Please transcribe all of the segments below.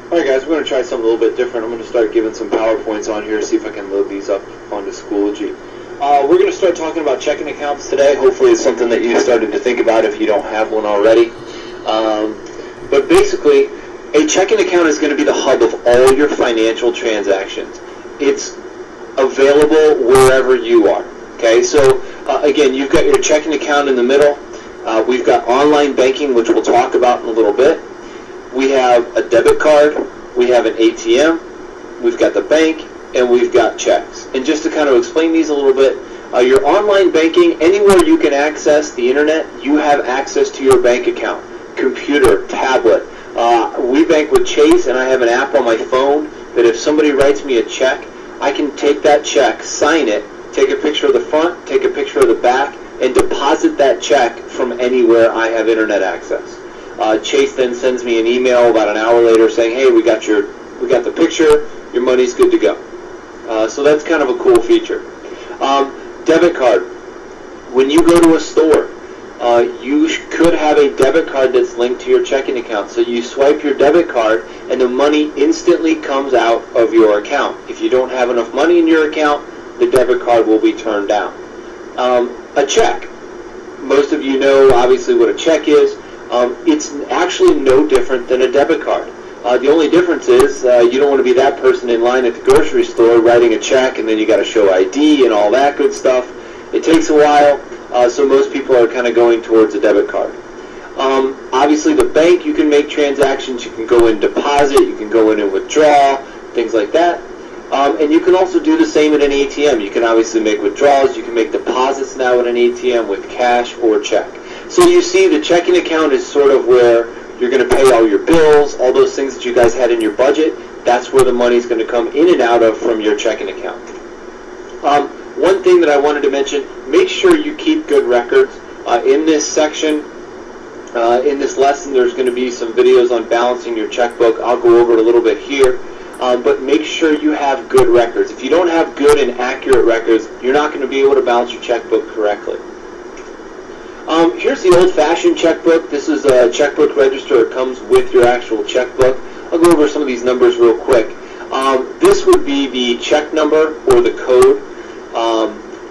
Alright guys, we're going to try something a little bit different. I'm going to start giving some PowerPoints on here, see if I can load these up onto Schoology. We're going to start talking about checking accounts today. Hopefully it's something that you started to think about if you don't have one already. But basically, a checking account is going to be the hub of all your financial transactions. It's available wherever you are. Okay, so again, you've got your checking account in the middle. We've got online banking, which we'll talk about in a little bit. We have a debit card, we have an ATM, we've got the bank, and we've got checks. And just to kind of explain these a little bit, your online banking, anywhere you can access the internet, you have access to your bank account. Computer, tablet. We bank with Chase, and I have an app on my phone that if somebody writes me a check, I can take that check, sign it, take a picture of the front, take a picture of the back, and deposit that check from anywhere I have internet access. Chase then sends me an email about an hour later saying, hey, we got the picture, your money's good to go. So that's kind of a cool feature. Debit card. When you go to a store, you could have a debit card that's linked to your checking account. So you swipe your debit card and the money instantly comes out of your account. If you don't have enough money in your account, the debit card will be turned down. A check. Most of you know obviously what a check is. It's actually no different than a debit card. The only difference is you don't want to be that person in line at the grocery store writing a check and then you got to show ID and all that good stuff. It takes a while, so most people are kind of going towards a debit card. Obviously the bank, you can make transactions, you can go in deposit, you can go in and withdraw, things like that. And you can also do the same at an ATM. You can obviously make withdrawals, you can make deposits now at an ATM with cash or check. So you see the checking account is sort of where you're going to pay all your bills, all those things that you guys had in your budget. That's where the money's going to come in and out of from your checking account. One thing that I wanted to mention, make sure you keep good records. In this section, in this lesson, there's going to be some videos on balancing your checkbook. I'll go over it a little bit here. But make sure you have good records. If you don't have good and accurate records, you're not going to be able to balance your checkbook correctly. Here's the old-fashioned checkbook. This is a checkbook register. It comes with your actual checkbook. I'll go over some of these numbers real quick. This would be the check number or the code.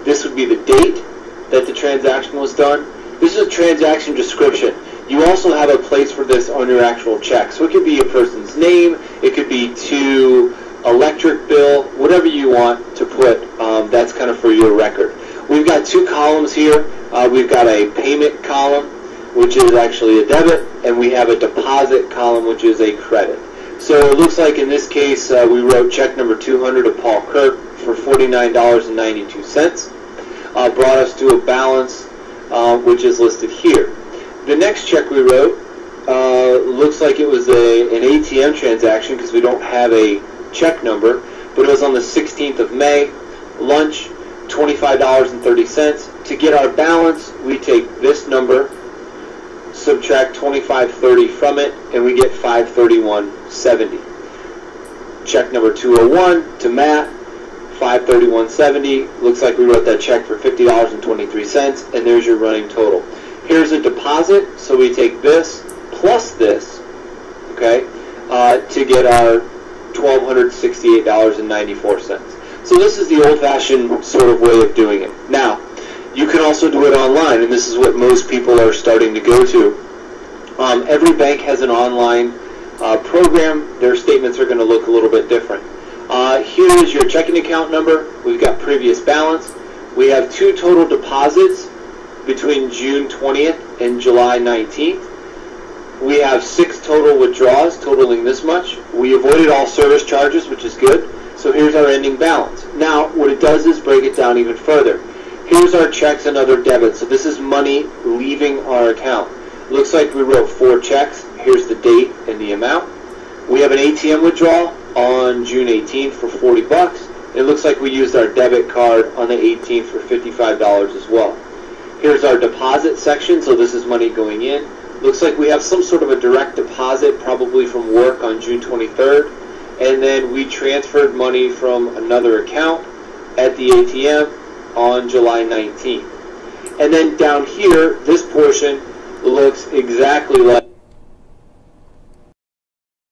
This would be the date that the transaction was done. This is a transaction description. You also have a place for this on your actual check. So it could be a person's name, it could be to electric bill, whatever you want to put, that's kind of for your record. We've got two columns here. We've got a payment column, which is actually a debit, and we have a deposit column, which is a credit. So it looks like in this case, we wrote check number 200 to Paul Kirk for $49.92. Brought us to a balance, which is listed here. The next check we wrote looks like it was an ATM transaction because we don't have a check number, but it was on the 16th of May, lunch, $25.30. To get our balance, we take this number, subtract $25.30 from it, and we get $531.70. Check number 201 to Matt, $531.70. Looks like we wrote that check for $50.23, and there's your running total. Here's a deposit, so we take this plus this, okay, to get our $1,268.94. So this is the old-fashioned sort of way of doing it. Now, you can also do it online, and this is what most people are starting to go to. Every bank has an online program. Their statements are going to look a little bit different. Here is your checking account number. We've got previous balance. We have two total deposits between June 20th and July 19th. We have 6 total withdrawals totaling this much. We avoided all service charges, which is good. So here's our ending balance. Now, what it does is break it down even further. Here's our checks and other debits. So this is money leaving our account. Looks like we wrote 4 checks. Here's the date and the amount. We have an ATM withdrawal on June 18th for $40. It looks like we used our debit card on the 18th for $55 as well. Here's our deposit section, so this is money going in. Looks like we have some sort of a direct deposit, probably from work on June 23rd. And then we transferred money from another account at the ATM on July 19th. And then down here, this portion looks exactly like